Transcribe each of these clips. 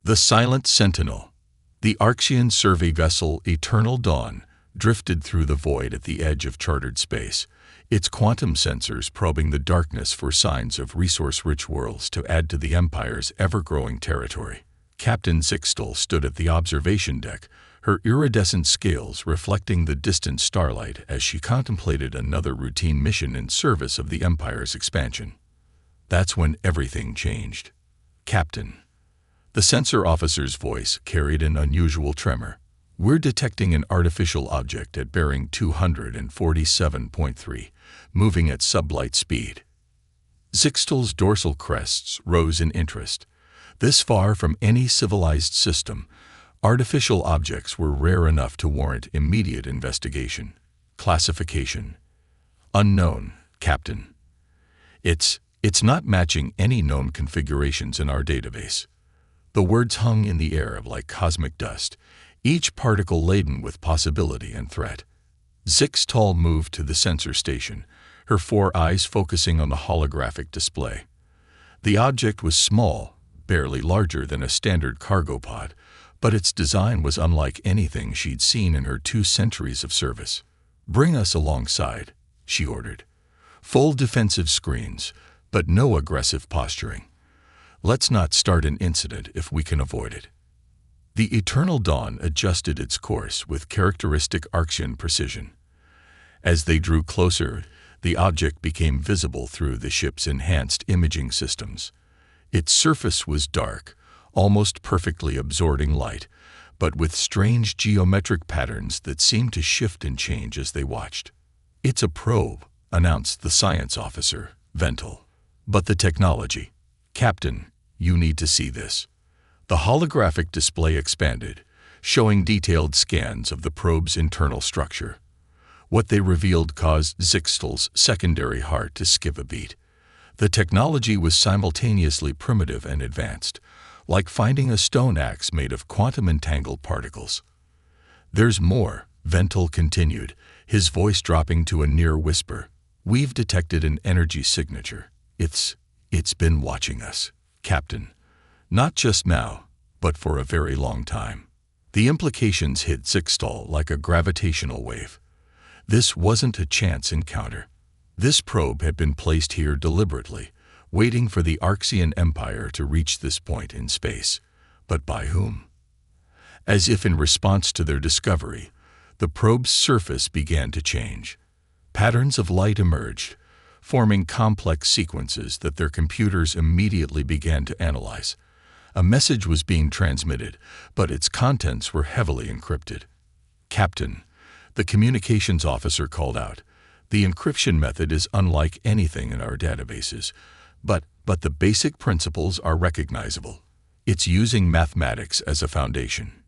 The Silent Sentinel. The Archean survey vessel Eternal Dawn drifted through the void at the edge of chartered space, its quantum sensors probing the darkness for signs of resource-rich worlds to add to the Empire's ever-growing territory. Captain Zixtal stood at the observation deck, her iridescent scales reflecting the distant starlight as she contemplated another routine mission in service of the Empire's expansion. That's when everything changed. "Captain." The sensor officer's voice carried an unusual tremor. "We're detecting an artificial object at bearing 247.3, moving at sublight speed." Zixtal's dorsal crests rose in interest. This far from any civilized system, artificial objects were rare enough to warrant immediate investigation. Classification: unknown, Captain. It's not matching any known configurations in our database." The words hung in the air like cosmic dust, each particle laden with possibility and threat. Zixtal moved to the sensor station, her four eyes focusing on the holographic display. The object was small, barely larger than a standard cargo pod, but its design was unlike anything she'd seen in her 2 centuries of service. "Bring us alongside," she ordered. "Full defensive screens, but no aggressive posturing. Let's not start an incident if we can avoid it." The Eternal Dawn adjusted its course with characteristic Archean precision. As they drew closer, the object became visible through the ship's enhanced imaging systems. Its surface was dark, almost perfectly absorbing light, but with strange geometric patterns that seemed to shift and change as they watched. "It's a probe," announced the science officer, Vental. "But the technology. Captain, you need to see this." The holographic display expanded, showing detailed scans of the probe's internal structure. What they revealed caused Zixtal's secondary heart to skip a beat. The technology was simultaneously primitive and advanced, like finding a stone axe made of quantum-entangled particles. "There's more," Vental continued, his voice dropping to a near whisper. "We've detected an energy signature. It's been watching us, Captain. Not just now, but for a very long time." The implications hit Zixtal like a gravitational wave. This wasn't a chance encounter. This probe had been placed here deliberately, waiting for the Archean Empire to reach this point in space. But by whom? As if in response to their discovery, the probe's surface began to change. Patterns of light emerged, forming complex sequences that their computers immediately began to analyze. A message was being transmitted, but its contents were heavily encrypted. "Captain," the communications officer called out, "the encryption method is unlike anything in our databases, but the basic principles are recognizable. It's using mathematics as a foundation.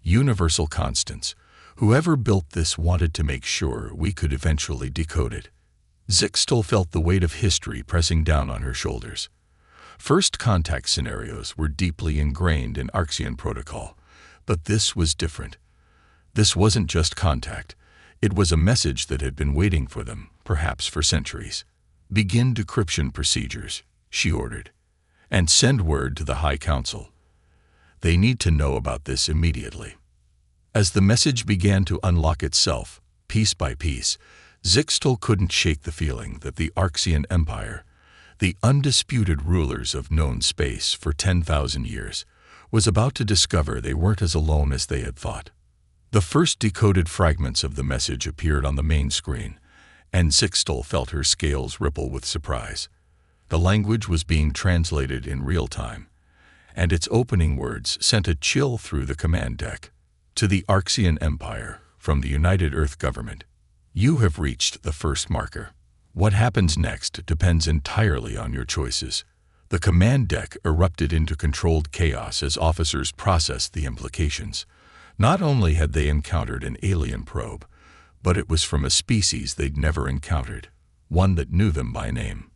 Universal constants. Whoever built this wanted to make sure we could eventually decode it." Zixtal felt the weight of history pressing down on her shoulders. First contact scenarios were deeply ingrained in Archean protocol, but this was different. This wasn't just contact. It was a message that had been waiting for them, perhaps for centuries. "Begin decryption procedures," she ordered, "and send word to the High Council. They need to know about this immediately." As the message began to unlock itself, piece by piece, Zixtal couldn't shake the feeling that the Archean Empire, the undisputed rulers of known space for 10,000 years, was about to discover they weren't as alone as they had thought. The first decoded fragments of the message appeared on the main screen, and Zixtal felt her scales ripple with surprise. The language was being translated in real time, and its opening words sent a chill through the command deck. "To the Archean Empire, from the United Earth Government. You have reached the first marker. What happens next depends entirely on your choices." The command deck erupted into controlled chaos as officers processed the implications. Not only had they encountered an alien probe, but it was from a species they'd never encountered, one that knew them by name.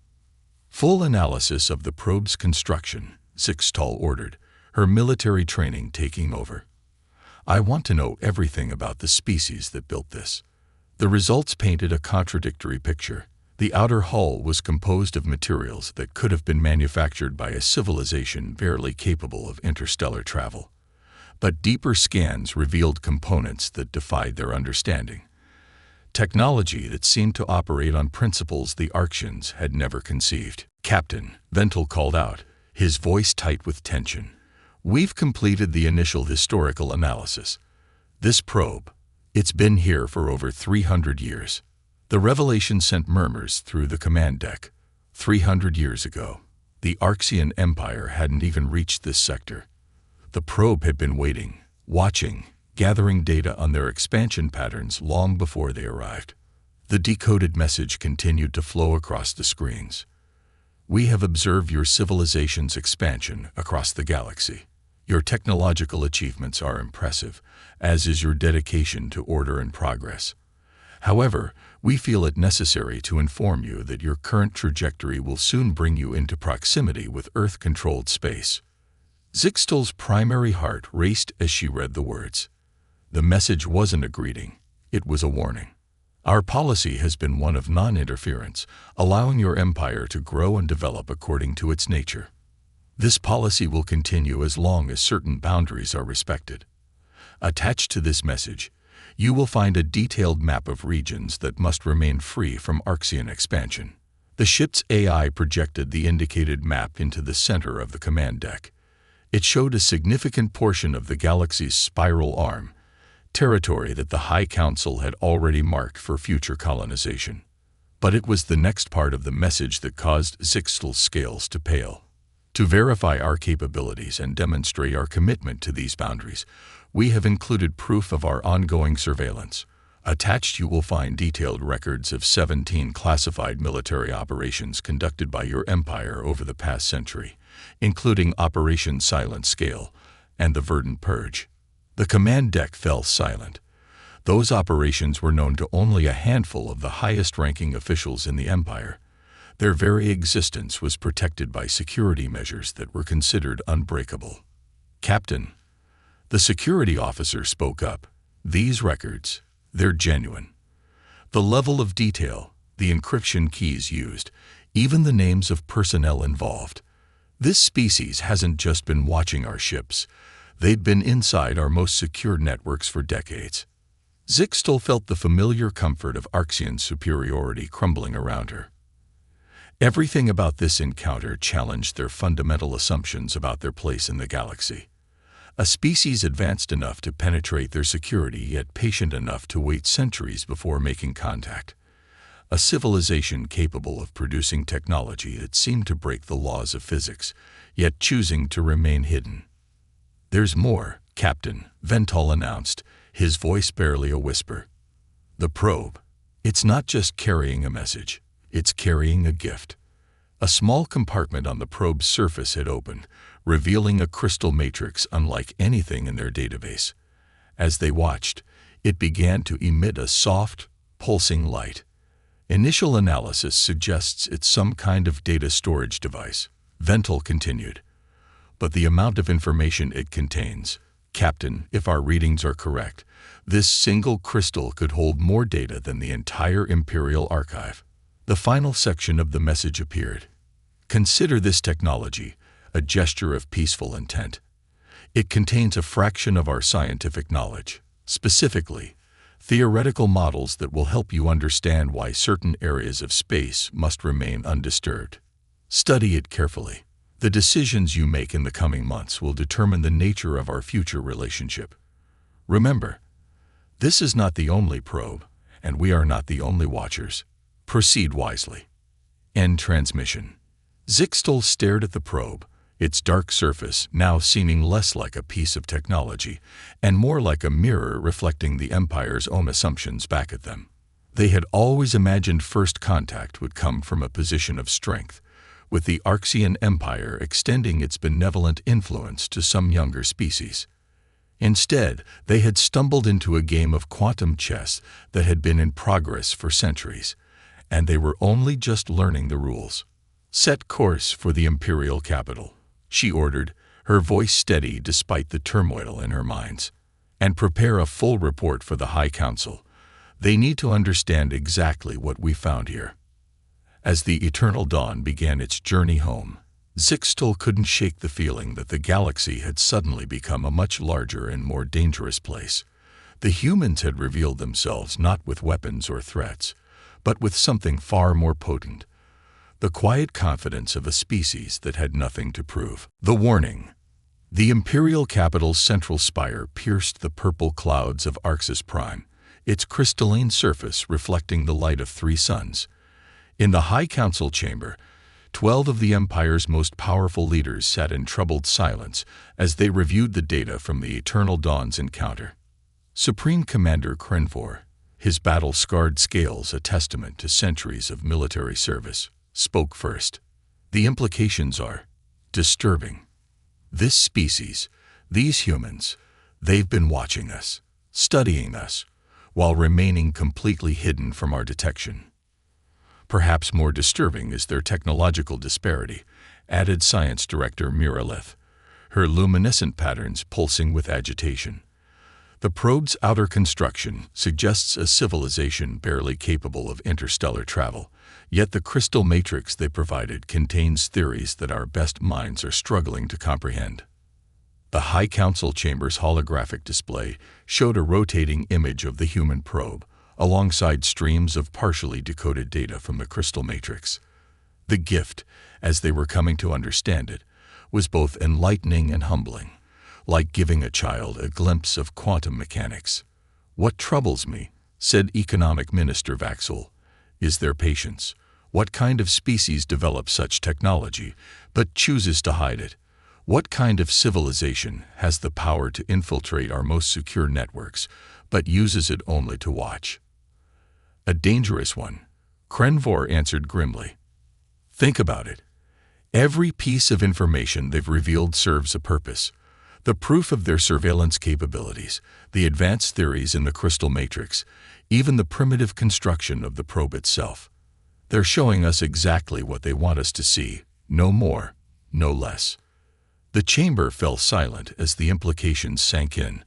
"Full analysis of the probe's construction," Zixtal ordered, her military training taking over. "I want to know everything about the species that built this." The results painted a contradictory picture. The outer hull was composed of materials that could have been manufactured by a civilization barely capable of interstellar travel. But deeper scans revealed components that defied their understanding. Technology that seemed to operate on principles the Arxians had never conceived. "Captain," Vental called out, his voice tight with tension. "We've completed the initial historical analysis. This probe, it's been here for over 300 years. The revelation sent murmurs through the command deck. 300 years ago, the Arxian Empire hadn't even reached this sector. The probe had been waiting, watching, gathering data on their expansion patterns long before they arrived." The decoded message continued to flow across the screens. "We have observed your civilization's expansion across the galaxy. Your technological achievements are impressive, as is your dedication to order and progress. However, we feel it necessary to inform you that your current trajectory will soon bring you into proximity with Earth-controlled space." Zixtal's primary heart raced as she read the words. The message wasn't a greeting, it was a warning. "Our policy has been one of non-interference, allowing your empire to grow and develop according to its nature. This policy will continue as long as certain boundaries are respected. Attached to this message, you will find a detailed map of regions that must remain free from Arxian expansion." The ship's AI projected the indicated map into the center of the command deck. It showed a significant portion of the galaxy's spiral arm, territory that the High Council had already marked for future colonization. But it was the next part of the message that caused Zixtal's scales to pale. "To verify our capabilities and demonstrate our commitment to these boundaries, we have included proof of our ongoing surveillance. Attached you will find detailed records of 17 classified military operations conducted by your empire over the past century, including Operation Silent Scale and the Verdant Purge." The command deck fell silent. Those operations were known to only a handful of the highest-ranking officials in the empire. Their very existence was protected by security measures that were considered unbreakable. "Captain," the security officer spoke up, "these records, they're genuine. The level of detail, the encryption keys used, even the names of personnel involved. This species hasn't just been watching our ships. They've been inside our most secure networks for decades." Zixtal felt the familiar comfort of Arxian superiority crumbling around her. Everything about this encounter challenged their fundamental assumptions about their place in the galaxy. A species advanced enough to penetrate their security, yet patient enough to wait centuries before making contact. A civilization capable of producing technology that seemed to break the laws of physics, yet choosing to remain hidden. "There's more, Captain," Vental announced, his voice barely a whisper. "The probe, it's not just carrying a message, it's carrying a gift." A small compartment on the probe's surface had opened, revealing a crystal matrix unlike anything in their database. As they watched, it began to emit a soft, pulsing light. "Initial analysis suggests it's some kind of data storage device," Vental continued. "But the amount of information it contains, Captain, if our readings are correct, this single crystal could hold more data than the entire Imperial Archive." The final section of the message appeared. "Consider this technology a gesture of peaceful intent. It contains a fraction of our scientific knowledge, specifically, theoretical models that will help you understand why certain areas of space must remain undisturbed. Study it carefully. The decisions you make in the coming months will determine the nature of our future relationship. Remember, this is not the only probe, and we are not the only watchers. Proceed wisely." End transmission. Zixtal stared at the probe, its dark surface now seeming less like a piece of technology and more like a mirror reflecting the Empire's own assumptions back at them. They had always imagined first contact would come from a position of strength, with the Arxian Empire extending its benevolent influence to some younger species. Instead, they had stumbled into a game of quantum chess that had been in progress for centuries, and they were only just learning the rules. "Set course for the Imperial capital," she ordered, her voice steady despite the turmoil in her minds. "And prepare a full report for the High Council. They need to understand exactly what we found here." As the eternal dawn began its journey home, Zixtel couldn't shake the feeling that the galaxy had suddenly become a much larger and more dangerous place. The humans had revealed themselves not with weapons or threats, but with something far more potent: the quiet confidence of a species that had nothing to prove. The warning. The Imperial capital's central spire pierced the purple clouds of Arxis Prime, its crystalline surface reflecting the light of 3 suns. In the High Council chamber, 12 of the Empire's most powerful leaders sat in troubled silence as they reviewed the data from the Eternal Dawn's encounter. Supreme Commander Krenvor, his battle-scarred scales a testament to centuries of military service, spoke first. The implications are disturbing. This species, these humans, they've been watching us, studying us, while remaining completely hidden from our detection. Perhaps more disturbing is their technological disparity, added Science Director Miralith, her luminescent patterns pulsing with agitation. The probe's outer construction suggests a civilization barely capable of interstellar travel, yet the crystal matrix they provided contains theories that our best minds are struggling to comprehend. The High Council chamber's holographic display showed a rotating image of the human probe, alongside streams of partially decoded data from the crystal matrix. The gift, as they were coming to understand it, was both enlightening and humbling, like giving a child a glimpse of quantum mechanics. "What troubles me," said Economic Minister Vaxel, "is their patience. What kind of species develops such technology, but chooses to hide it? What kind of civilization has the power to infiltrate our most secure networks, but uses it only to watch?" "A dangerous one," Krenvor answered grimly. "Think about it. Every piece of information they've revealed serves a purpose. The proof of their surveillance capabilities, the advanced theories in the crystal matrix, even the primitive construction of the probe itself. They're showing us exactly what they want us to see, no more, no less." The chamber fell silent as the implications sank in.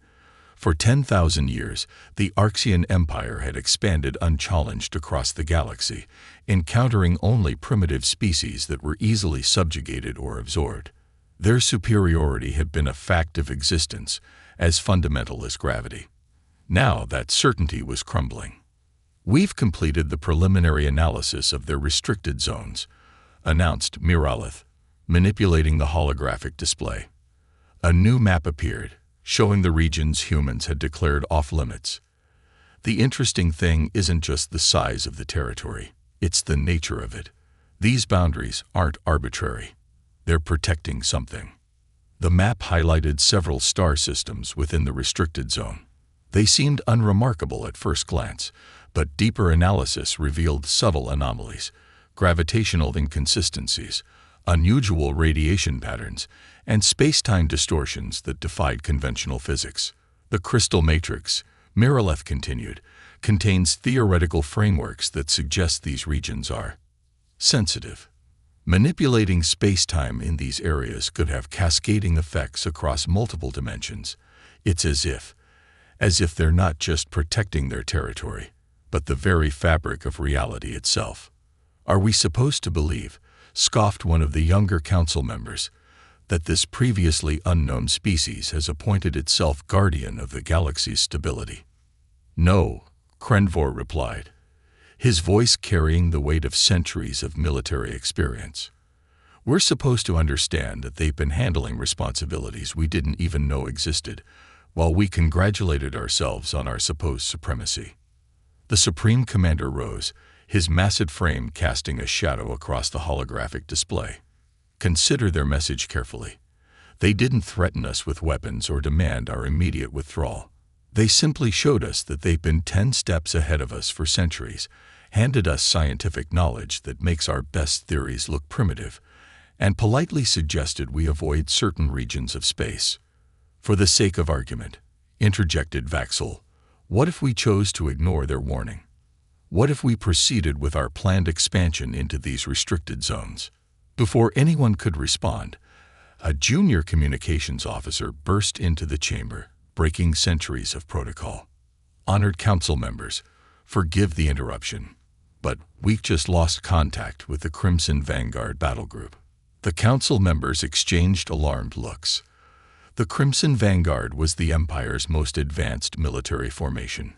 For 10,000 years, the Arxian Empire had expanded unchallenged across the galaxy, encountering only primitive species that were easily subjugated or absorbed. Their superiority had been a fact of existence, as fundamental as gravity. Now that certainty was crumbling. "We've completed the preliminary analysis of their restricted zones," announced Miralith, manipulating the holographic display. A new map appeared, showing the regions humans had declared off-limits. The interesting thing isn't just the size of the territory, it's the nature of it. These boundaries aren't arbitrary. They're protecting something. The map highlighted several star systems within the restricted zone. They seemed unremarkable at first glance, but deeper analysis revealed subtle anomalies, gravitational inconsistencies, unusual radiation patterns, and space-time distortions that defied conventional physics. "The crystal matrix," Miralith continued, "contains theoretical frameworks that suggest these regions are sensitive. Manipulating space-time in these areas could have cascading effects across multiple dimensions. It's as if they're not just protecting their territory, but the very fabric of reality itself." "Are we supposed to believe," scoffed one of the younger council members, "that this previously unknown species has appointed itself guardian of the galaxy's stability?" "No," Krenvor replied, his voice carrying the weight of centuries of military experience. "We're supposed to understand that they've been handling responsibilities we didn't even know existed, while we congratulated ourselves on our supposed supremacy." The Supreme Commander rose, his massive frame casting a shadow across the holographic display. "Consider their message carefully. They didn't threaten us with weapons or demand our immediate withdrawal. They simply showed us that they've been 10 steps ahead of us for centuries, handed us scientific knowledge that makes our best theories look primitive, and politely suggested we avoid certain regions of space. For the sake of argument," interjected Vaxel, "what if we chose to ignore their warning? What if we proceeded with our planned expansion into these restricted zones?" Before anyone could respond, a junior communications officer burst into the chamber, breaking centuries of protocol. "Honored council members, forgive the interruption. But we've just lost contact with the Crimson Vanguard battle group. The council members exchanged alarmed looks. The Crimson Vanguard was the Empire's most advanced military formation.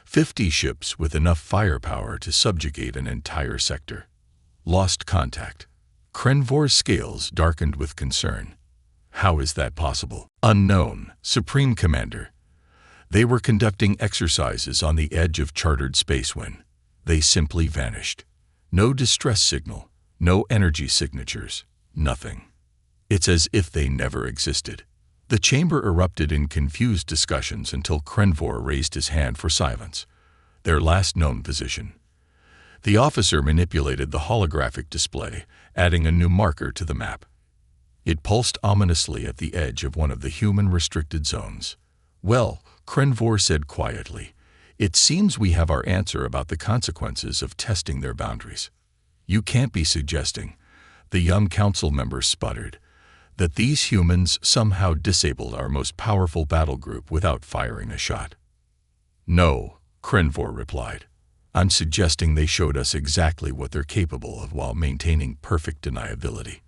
50 ships with enough firepower to subjugate an entire sector. Lost contact. Krenvor's scales darkened with concern. How is that possible? Unknown, Supreme Commander. They were conducting exercises on the edge of chartered space when they simply vanished. No distress signal, no energy signatures, nothing. It's as if they never existed. The chamber erupted in confused discussions until Krenvor raised his hand for silence, their last known position. The officer manipulated the holographic display, adding a new marker to the map. It pulsed ominously at the edge of one of the human-restricted zones. Well, Krenvor said quietly, it seems we have our answer about the consequences of testing their boundaries. You can't be suggesting, the young council member sputtered, that these humans somehow disabled our most powerful battle group without firing a shot. No, Krenvor replied. I'm suggesting they showed us exactly what they're capable of while maintaining perfect deniability.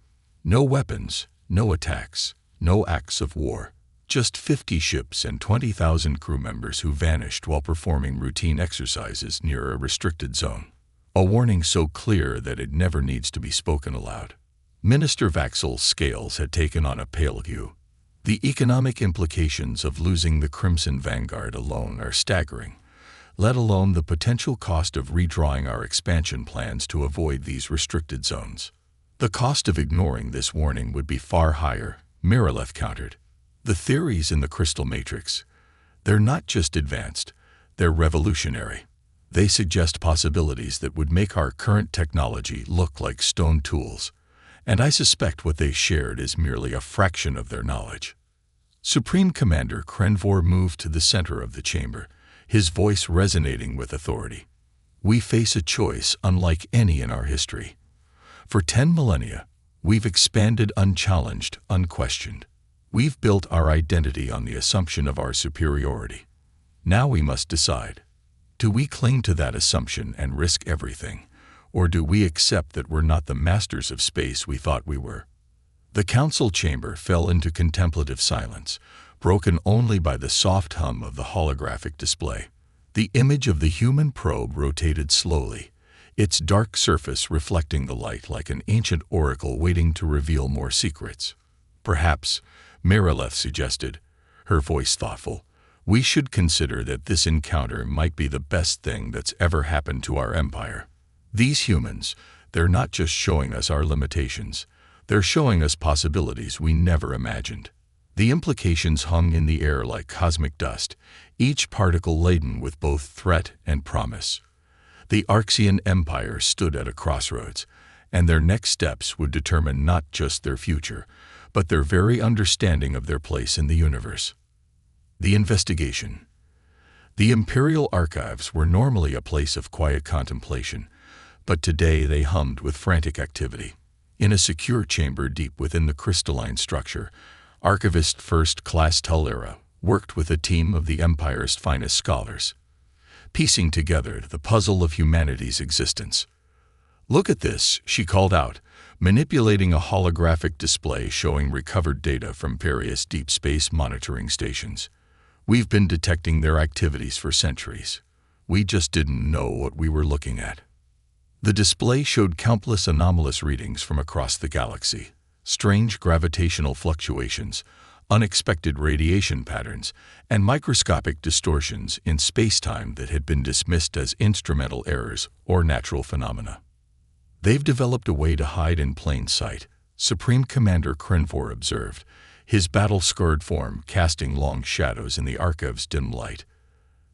No weapons, no attacks, no acts of war. Just 50 ships and 20,000 crew members who vanished while performing routine exercises near a restricted zone. A warning so clear that it never needs to be spoken aloud. Minister Vaxel's scales had taken on a pale hue. The economic implications of losing the Crimson Vanguard alone are staggering, let alone the potential cost of redrawing our expansion plans to avoid these restricted zones. The cost of ignoring this warning would be far higher, Mirileth countered. The theories in the crystal matrix, they're not just advanced, they're revolutionary. They suggest possibilities that would make our current technology look like stone tools, and I suspect what they shared is merely a fraction of their knowledge. Supreme Commander Krenvor moved to the center of the chamber, his voice resonating with authority. We face a choice unlike any in our history. For 10 millennia, we've expanded unchallenged, unquestioned. We've built our identity on the assumption of our superiority. Now we must decide. Do we cling to that assumption and risk everything, or do we accept that we're not the masters of space we thought we were? The council chamber fell into contemplative silence, broken only by the soft hum of the holographic display. The image of the human probe rotated slowly, its dark surface reflecting the light like an ancient oracle waiting to reveal more secrets. Perhaps, Mirileth suggested, her voice thoughtful, we should consider that this encounter might be the best thing that's ever happened to our empire. These humans, they're not just showing us our limitations, they're showing us possibilities we never imagined. The implications hung in the air like cosmic dust, each particle laden with both threat and promise. The Arxian Empire stood at a crossroads, and their next steps would determine not just their future, but their very understanding of their place in the universe. The investigation. The Imperial Archives were normally a place of quiet contemplation, but today they hummed with frantic activity. In a secure chamber deep within the crystalline structure, Archivist First Class Talera worked with a team of the Empire's finest scholars, piecing together the puzzle of humanity's existence. Look at this, she called out, manipulating a holographic display showing recovered data from various deep space monitoring stations. We've been detecting their activities for centuries. We just didn't know what we were looking at. The display showed countless anomalous readings from across the galaxy, strange gravitational fluctuations, unexpected radiation patterns, and microscopic distortions in spacetime that had been dismissed as instrumental errors or natural phenomena. They've developed a way to hide in plain sight, Supreme Commander Krenvor observed, his battle-scarred form casting long shadows in the archive's dim light.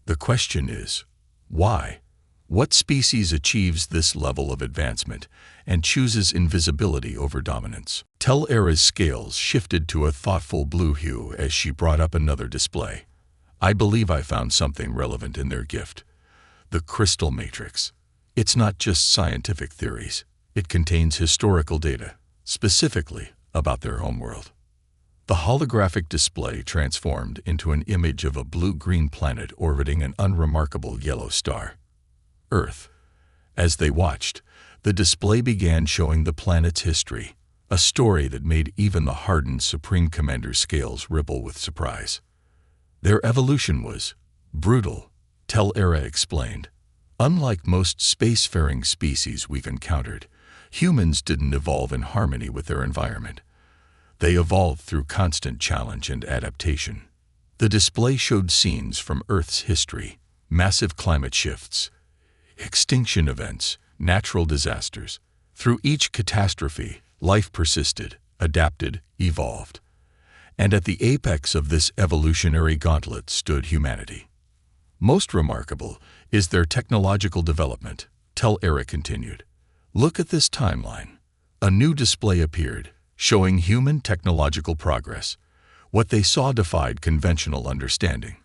The question is, why? What species achieves this level of advancement and chooses invisibility over dominance? Talera's scales shifted to a thoughtful blue hue as she brought up another display. I believe I found something relevant in their gift. The crystal matrix. It's not just scientific theories. It contains historical data, specifically about their homeworld. The holographic display transformed into an image of a blue-green planet orbiting an unremarkable yellow star. Earth. As they watched, the display began showing the planet's history, a story that made even the hardened Supreme Commander's scales ripple with surprise. Their evolution was brutal, Tel-Era explained. Unlike most spacefaring species we've encountered, humans didn't evolve in harmony with their environment. They evolved through constant challenge and adaptation. The display showed scenes from Earth's history, massive climate shifts, extinction events, natural disasters. Through each catastrophe, life persisted, adapted, evolved. And at the apex of this evolutionary gauntlet stood humanity. Most remarkable is their technological development, Tel-Era continued. Look at this timeline. A new display appeared, showing human technological progress. What they saw defied conventional understanding.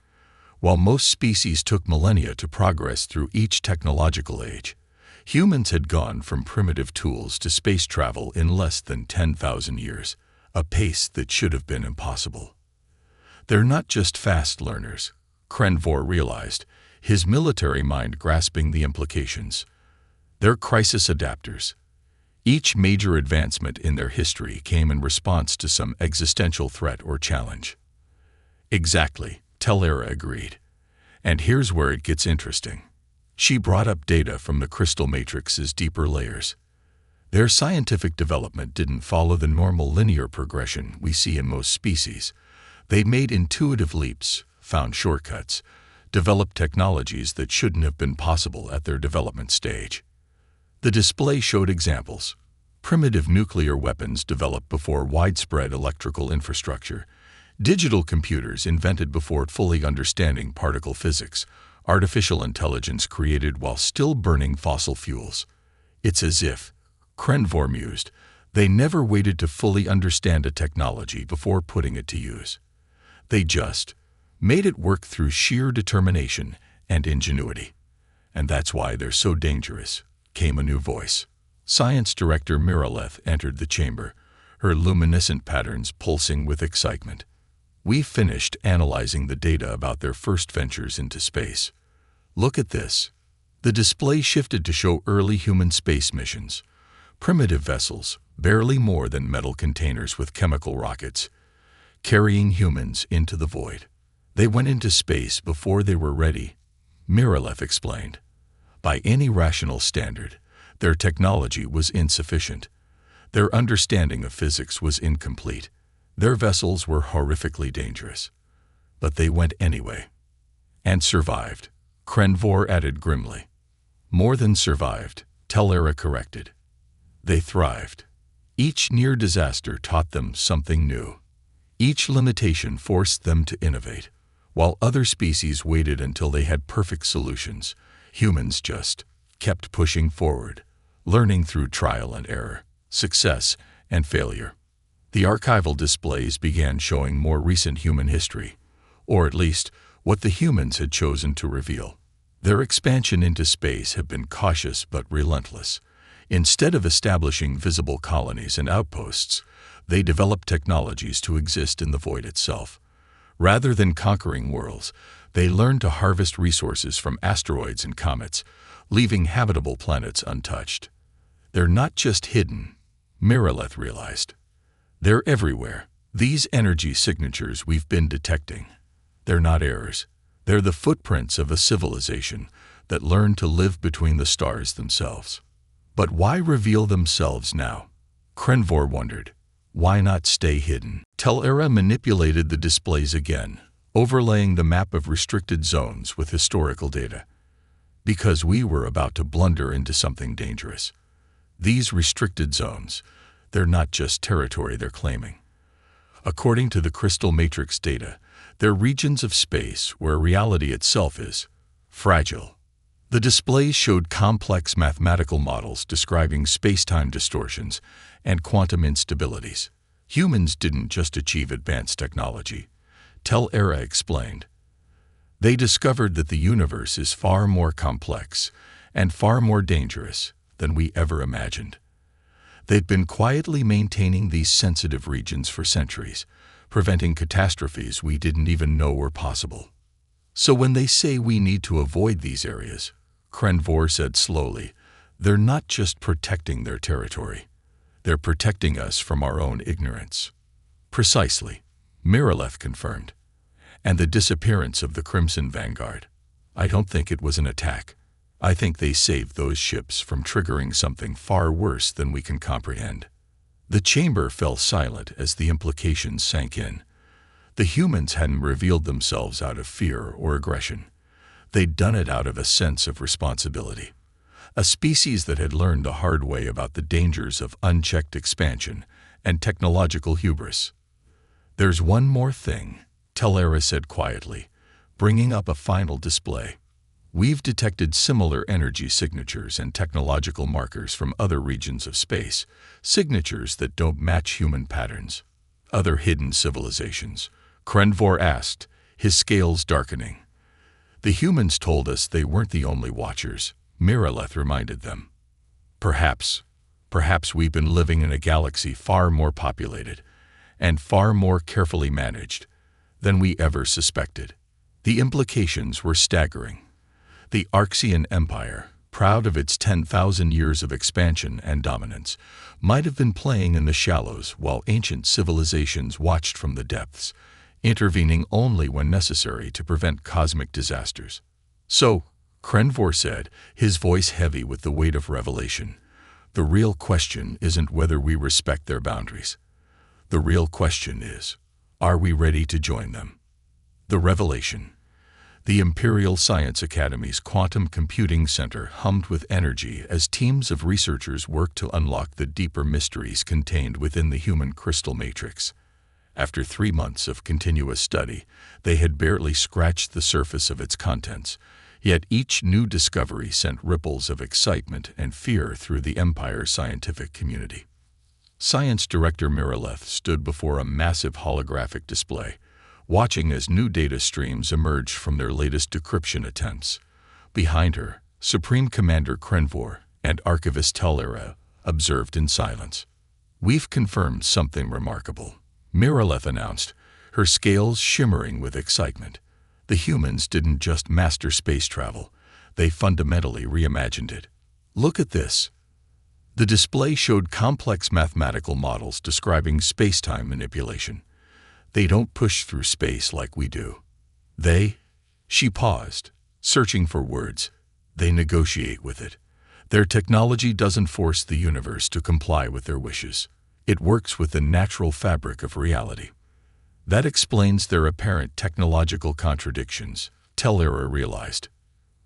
While most species took millennia to progress through each technological age, humans had gone from primitive tools to space travel in less than 10,000 years, a pace that should have been impossible. They're not just fast learners, Krenvor realized, his military mind grasping the implications. They're crisis adapters. Each major advancement in their history came in response to some existential threat or challenge. Exactly, Tel-Era agreed. And here's where it gets interesting. She brought up data from the crystal matrix's deeper layers. Their scientific development didn't follow the normal linear progression we see in most species. They made intuitive leaps, found shortcuts, developed technologies that shouldn't have been possible at their development stage. The display showed examples. Primitive nuclear weapons developed before widespread electrical infrastructure, digital computers invented before fully understanding particle physics, artificial intelligence created while still burning fossil fuels. It's as if, Krenvor mused, they never waited to fully understand a technology before putting it to use. They just made it work through sheer determination and ingenuity. And that's why they're so dangerous, came a new voice. Science Director Miraleth entered the chamber, her luminescent patterns pulsing with excitement. We finished analyzing the data about their first ventures into space. Look at this. The display shifted to show early human space missions. Primitive vessels, barely more than metal containers with chemical rockets, carrying humans into the void. They went into space before they were ready, Miraleth explained. By any rational standard, their technology was insufficient. Their understanding of physics was incomplete. Their vessels were horrifically dangerous. But they went anyway. And survived, Krenvor added grimly. More than survived, Tel-Era corrected. They thrived. Each near disaster taught them something new. Each limitation forced them to innovate. While other species waited until they had perfect solutions, humans just kept pushing forward, learning through trial and error, success and failure. The archival displays began showing more recent human history, or at least what the humans had chosen to reveal. Their expansion into space had been cautious but relentless. Instead of establishing visible colonies and outposts, they developed technologies to exist in the void itself. Rather than conquering worlds, they learned to harvest resources from asteroids and comets, leaving habitable planets untouched. They're not just hidden, Miraleth realized. They're everywhere. These energy signatures we've been detecting. They're not errors. They're the footprints of a civilization that learned to live between the stars themselves. But why reveal themselves now? Krenvor wondered. Why not stay hidden? Tel-Era manipulated the displays again, overlaying the map of restricted zones with historical data. Because we were about to blunder into something dangerous. These restricted zones, they're not just territory they're claiming. According to the crystal matrix data, they're regions of space where reality itself is fragile. The displays showed complex mathematical models describing space-time distortions and quantum instabilities. Humans didn't just achieve advanced technology, Tel-Era explained. They discovered that the universe is far more complex and far more dangerous than we ever imagined. They'd been quietly maintaining these sensitive regions for centuries, preventing catastrophes we didn't even know were possible. So when they say we need to avoid these areas, Krenvor said slowly, They're not just protecting their territory. They're protecting us from our own ignorance. Precisely, Miraleth confirmed. And the disappearance of the Crimson Vanguard. I don't think it was an attack. I think they saved those ships from triggering something far worse than we can comprehend. The chamber fell silent as the implications sank in. The humans hadn't revealed themselves out of fear or aggression. They'd done it out of a sense of responsibility. A species that had learned the hard way about the dangers of unchecked expansion and technological hubris. "There's one more thing," Tellera said quietly, bringing up a final display. "We've detected similar energy signatures and technological markers from other regions of space, signatures that don't match human patterns." "Other hidden civilizations?" Krenvor asked, his scales darkening. "The humans told us they weren't the only watchers," Miraleth reminded them. Perhaps we've been living in a galaxy far more populated and far more carefully managed than we ever suspected." The implications were staggering. The Arxian Empire, proud of its 10,000 years of expansion and dominance, might have been playing in the shallows while ancient civilizations watched from the depths, intervening only when necessary to prevent cosmic disasters. "So," Krenvor said, his voice heavy with the weight of revelation, "the real question isn't whether we respect their boundaries. The real question is, are we ready to join them?" The revelation. The Imperial Science Academy's Quantum Computing Center hummed with energy as teams of researchers worked to unlock the deeper mysteries contained within the human crystal matrix. After 3 months of continuous study, they had barely scratched the surface of its contents, yet each new discovery sent ripples of excitement and fear through the Empire's scientific community. Science Director Miraleth stood before a massive holographic display, watching as new data streams emerged from their latest decryption attempts. Behind her, Supreme Commander Krenvor and Archivist Tellera observed in silence. "We've confirmed something remarkable," Miraleth announced, her scales shimmering with excitement. "The humans didn't just master space travel, they fundamentally reimagined it. Look at this." The display showed complex mathematical models describing space-time manipulation. "They don't push through space like we do. She paused, searching for words. "They negotiate with it. Their technology doesn't force the universe to comply with their wishes. It works with the natural fabric of reality." That explains their apparent technological contradictions, Tellera realized.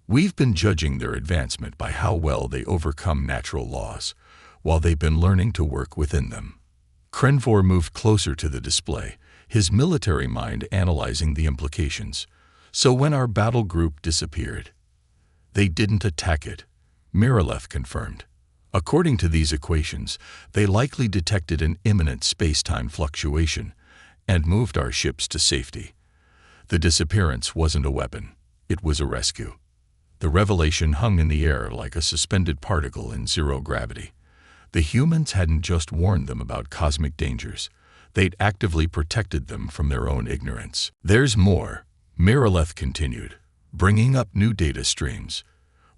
"We've been judging their advancement by how well they overcome natural laws, while they've been learning to work within them." Krenvor moved closer to the display, his military mind analyzing the implications. "So when our battle group disappeared, they didn't attack it," Miraleth confirmed. "According to these equations, they likely detected an imminent space-time fluctuation and moved our ships to safety. The disappearance wasn't a weapon, it was a rescue." The revelation hung in the air like a suspended particle in zero gravity. The humans hadn't just warned them about cosmic dangers, they'd actively protected them from their own ignorance. "There's more," Miraleth continued, bringing up new data streams.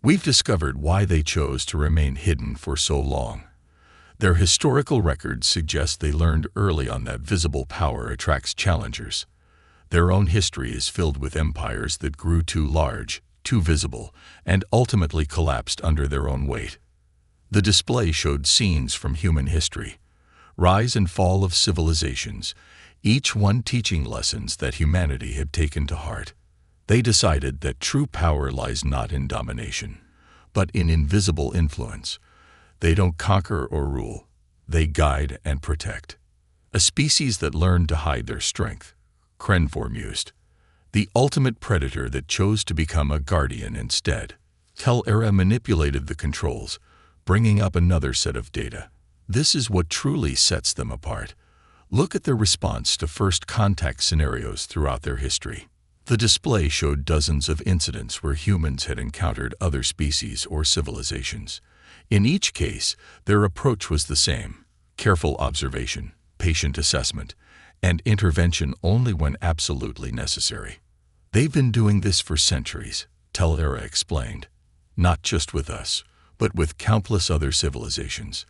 "We've discovered why they chose to remain hidden for so long. Their historical records suggest they learned early on that visible power attracts challengers. Their own history is filled with empires that grew too large, too visible, and ultimately collapsed under their own weight." The display showed scenes from human history, rise and fall of civilizations, each one teaching lessons that humanity had taken to heart. They decided that true power lies not in domination, but in invisible influence. They don't conquer or rule, they guide and protect. "A species that learned to hide their strength," Krenvor mused. "The ultimate predator that chose to become a guardian instead." Tellera manipulated the controls, bringing up another set of data. "This is what truly sets them apart. Look at their response to first contact scenarios throughout their history." The display showed dozens of incidents where humans had encountered other species or civilizations. In each case, their approach was the same: careful observation, patient assessment, and intervention only when absolutely necessary. "They've been doing this for centuries," Tellera explained. "Not just with us, but with countless other civilizations.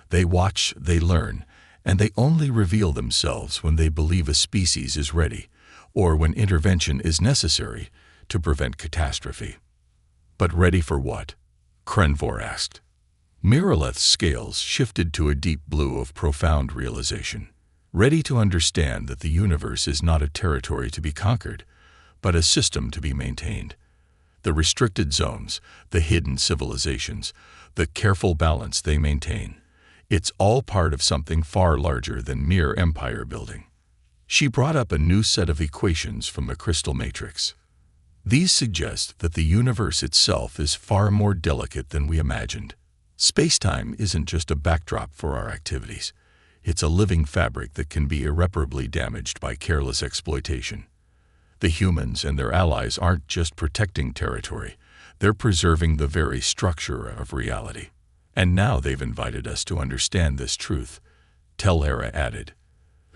They watch, they learn, and they only reveal themselves when they believe a species is ready, or when intervention is necessary to prevent catastrophe. But ready for what? Krenvor asked. Miraleth's scales shifted to a deep blue of profound realization, ready to understand that the universe is not a territory to be conquered, but a system to be maintained. The restricted zones, the hidden civilizations, the careful balance they maintain, it's all part of something far larger than mere empire building. She brought up a new set of equations from the crystal matrix. These suggest that the universe itself is far more delicate than we imagined. Space-time isn't just a backdrop for our activities. It's a living fabric that can be irreparably damaged by careless exploitation. The humans and their allies aren't just protecting territory, they're preserving the very structure of reality. And now they've invited us to understand this truth, Tellera added.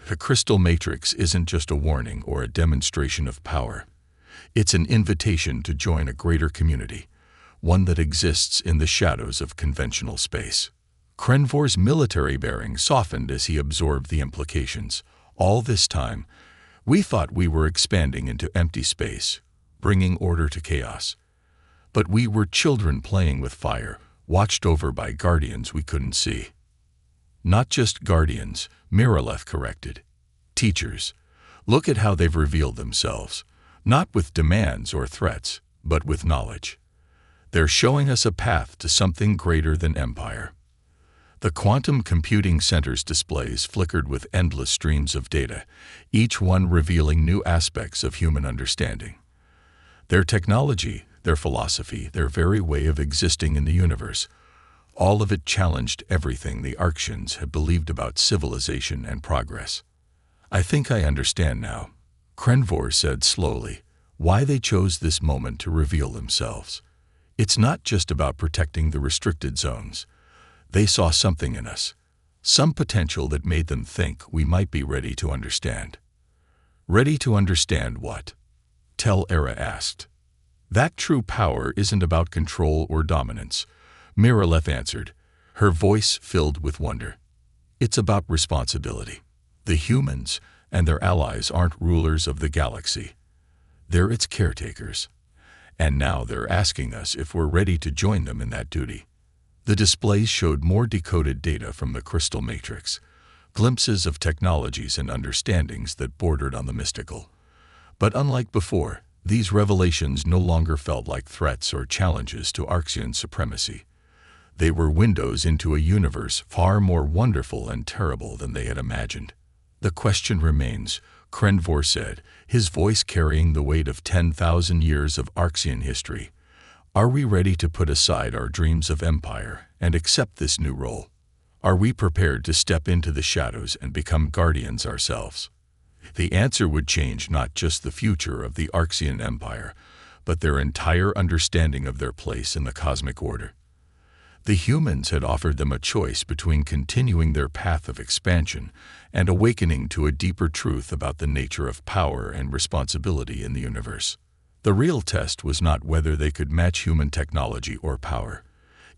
The crystal matrix isn't just a warning or a demonstration of power. It's an invitation to join a greater community, one that exists in the shadows of conventional space. Krenvor's military bearing softened as he absorbed the implications. All this time, we thought we were expanding into empty space, bringing order to chaos. But we were children playing with fire, watched over by guardians we couldn't see. Not just guardians, Miraleth corrected. Teachers. Look at how they've revealed themselves, not with demands or threats, but with knowledge. They're showing us a path to something greater than empire. The quantum computing center's displays flickered with endless streams of data, each one revealing new aspects of human understanding. Their technology, their philosophy, their very way of existing in the universe, all of it challenged everything the Arxians had believed about civilization and progress. I think I understand now, Krenvor said slowly, why they chose this moment to reveal themselves. It's not just about protecting the restricted zones. They saw something in us, some potential that made them think we might be ready to understand. Ready to understand what? Tellera asked. That true power isn't about control or dominance, Miraleth answered, her voice filled with wonder. It's about responsibility. The humans and their allies aren't rulers of the galaxy. They're its caretakers. And now they're asking us if we're ready to join them in that duty. The displays showed more decoded data from the crystal matrix, glimpses of technologies and understandings that bordered on the mystical. But unlike before, these revelations no longer felt like threats or challenges to Arxian supremacy. They were windows into a universe far more wonderful and terrible than they had imagined. The question remains, Krenvor said, his voice carrying the weight of 10,000 years of Arxian history. Are we ready to put aside our dreams of empire and accept this new role? Are we prepared to step into the shadows and become guardians ourselves? The answer would change not just the future of the Arxian Empire, but their entire understanding of their place in the cosmic order. The humans had offered them a choice between continuing their path of expansion and awakening to a deeper truth about the nature of power and responsibility in the universe. The real test was not whether they could match human technology or power.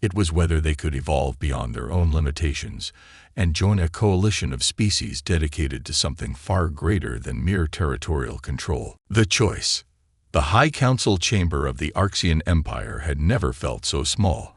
It was whether they could evolve beyond their own limitations and join a coalition of species dedicated to something far greater than mere territorial control. The choice. The High Council chamber of the Arxian Empire had never felt so small.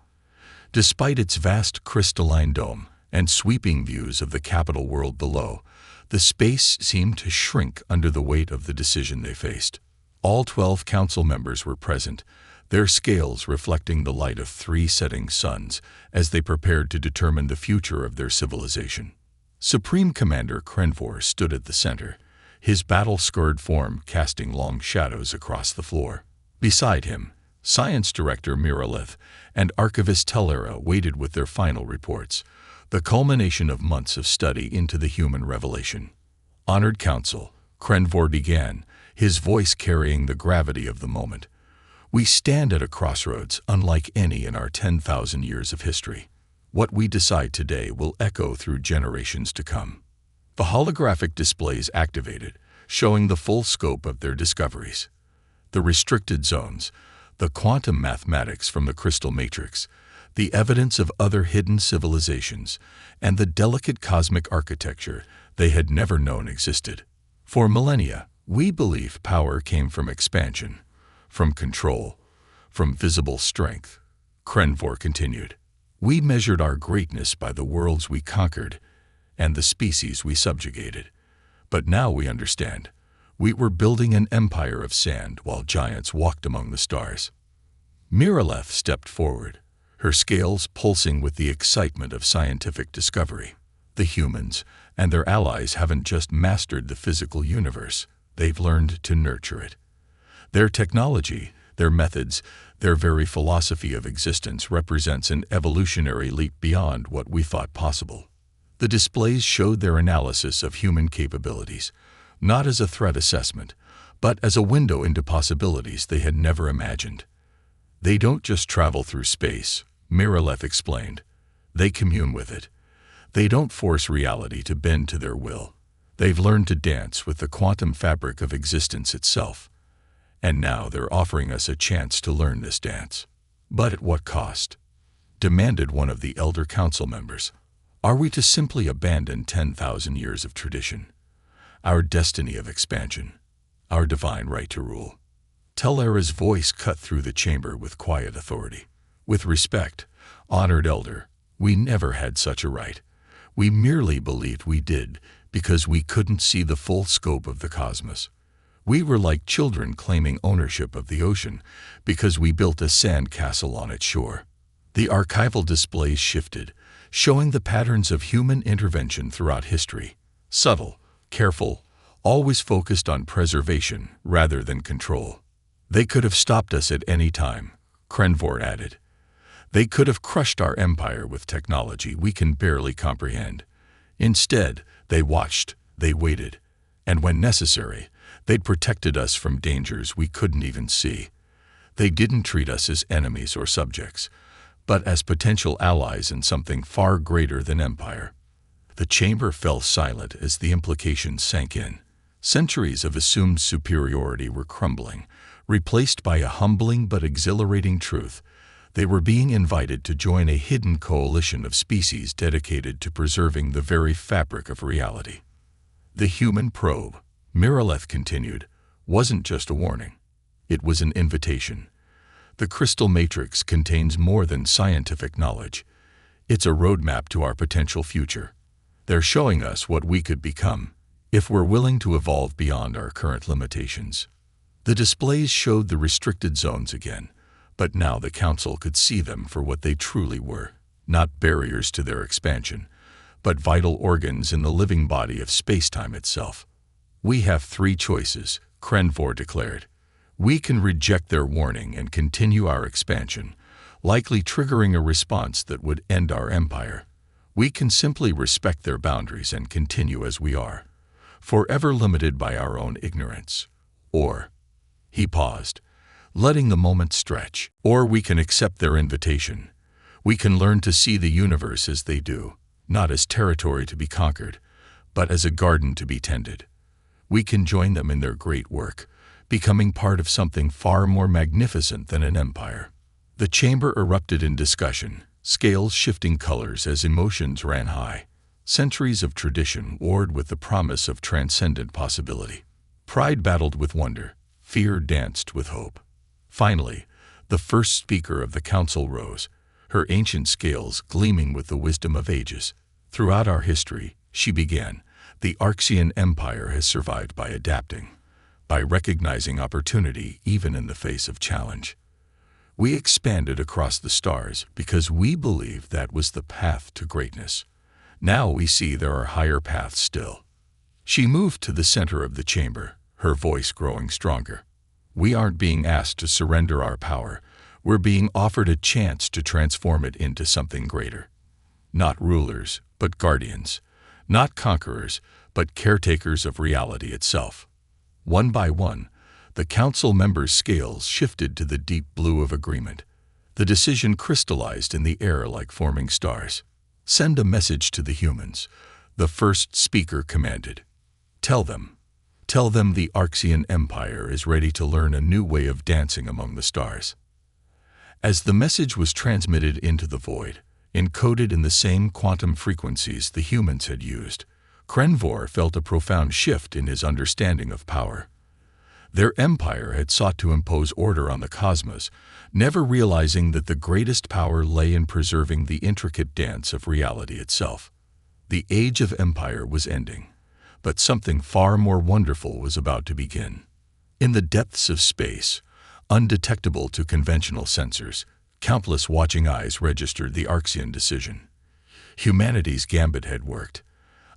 Despite its vast crystalline dome and sweeping views of the capital world below, the space seemed to shrink under the weight of the decision they faced. All 12 council members were present, their scales reflecting the light of 3 setting suns as they prepared to determine the future of their civilization. Supreme Commander Krenvor stood at the center, his battle-scarred form casting long shadows across the floor. Beside him, Science Director Miraleth and Archivist Tellera waited with their final reports, the culmination of months of study into the human revelation. Honored Council, Krenvor began, his voice carrying the gravity of the moment. We stand at a crossroads unlike any in our 10,000 years of history. What we decide today will echo through generations to come. The holographic displays activated, showing the full scope of their discoveries. The restricted zones, the quantum mathematics from the crystal matrix, the evidence of other hidden civilizations, and the delicate cosmic architecture they had never known existed. For millennia, we believed power came from expansion, from control, from visible strength. Krenvor continued. We measured our greatness by the worlds we conquered and the species we subjugated. But now we understand. We were building an empire of sand while giants walked among the stars. Miraleth stepped forward, her scales pulsing with the excitement of scientific discovery. The humans and their allies haven't just mastered the physical universe, they've learned to nurture it. Their technology, their methods, their very philosophy of existence represents an evolutionary leap beyond what we thought possible. The displays showed their analysis of human capabilities, not as a threat assessment, but as a window into possibilities they had never imagined. They don't just travel through space, Miraleth explained. They commune with it. They don't force reality to bend to their will. They've learned to dance with the quantum fabric of existence itself. And now they're offering us a chance to learn this dance. But at what cost? Demanded one of the elder council members. Are we to simply abandon 10,000 years of tradition, our destiny of expansion, our divine right to rule? Telera's voice cut through the chamber with quiet authority. With respect, honored elder, we never had such a right. We merely believed we did because we couldn't see the full scope of the cosmos. We were like children claiming ownership of the ocean because we built a sand castle on its shore. The archival displays shifted, showing the patterns of human intervention throughout history. Subtle, careful, always focused on preservation rather than control. They could have stopped us at any time, Krenvor added. They could have crushed our empire with technology we can barely comprehend. Instead, they watched, they waited, and when necessary, they'd protected us from dangers we couldn't even see. They didn't treat us as enemies or subjects, but as potential allies in something far greater than empire. The chamber fell silent as the implications sank in. Centuries of assumed superiority were crumbling, replaced by a humbling but exhilarating truth. They were being invited to join a hidden coalition of species dedicated to preserving the very fabric of reality. The human probe, Miraleth continued, wasn't just a warning. It was an invitation. The crystal matrix contains more than scientific knowledge. It's a roadmap to our potential future. They're showing us what we could become, if we're willing to evolve beyond our current limitations. The displays showed the restricted zones again, but now the Council could see them for what they truly were, not barriers to their expansion, but vital organs in the living body of space-time itself. We have three choices, Krenvor declared. We can reject their warning and continue our expansion, likely triggering a response that would end our empire. We can simply respect their boundaries and continue as we are, forever limited by our own ignorance. Or, he paused, letting the moment stretch. Or we can accept their invitation. We can learn to see the universe as they do, not as territory to be conquered, but as a garden to be tended. We can join them in their great work, becoming part of something far more magnificent than an empire. The chamber erupted in discussion, scales shifting colors as emotions ran high. Centuries of tradition warred with the promise of transcendent possibility. Pride battled with wonder, fear danced with hope. Finally, the first speaker of the council rose, her ancient scales gleaming with the wisdom of ages. Throughout our history, she began, the Archean Empire has survived by adapting, by recognizing opportunity even in the face of challenge. We expanded across the stars because we believed that was the path to greatness. Now we see there are higher paths still. She moved to the center of the chamber, her voice growing stronger. We aren't being asked to surrender our power. We're being offered a chance to transform it into something greater. Not rulers, but guardians. Not conquerors, but caretakers of reality itself. One by one, the council members' scales shifted to the deep blue of agreement. The decision crystallized in the air like forming stars. Send a message to the humans, the first speaker commanded. Tell them the Archean Empire is ready to learn a new way of dancing among the stars. As the message was transmitted into the void, encoded in the same quantum frequencies the humans had used, Krenvor felt a profound shift in his understanding of power. Their empire had sought to impose order on the cosmos, never realizing that the greatest power lay in preserving the intricate dance of reality itself. The age of empire was ending, but something far more wonderful was about to begin. In the depths of space, undetectable to conventional sensors, countless watching eyes registered the Arxian decision. Humanity's gambit had worked.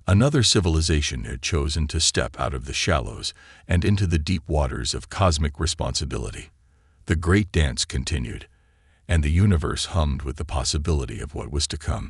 Another civilization had chosen to step out of the shallows and into the deep waters of cosmic responsibility. The great dance continued, and the universe hummed with the possibility of what was to come.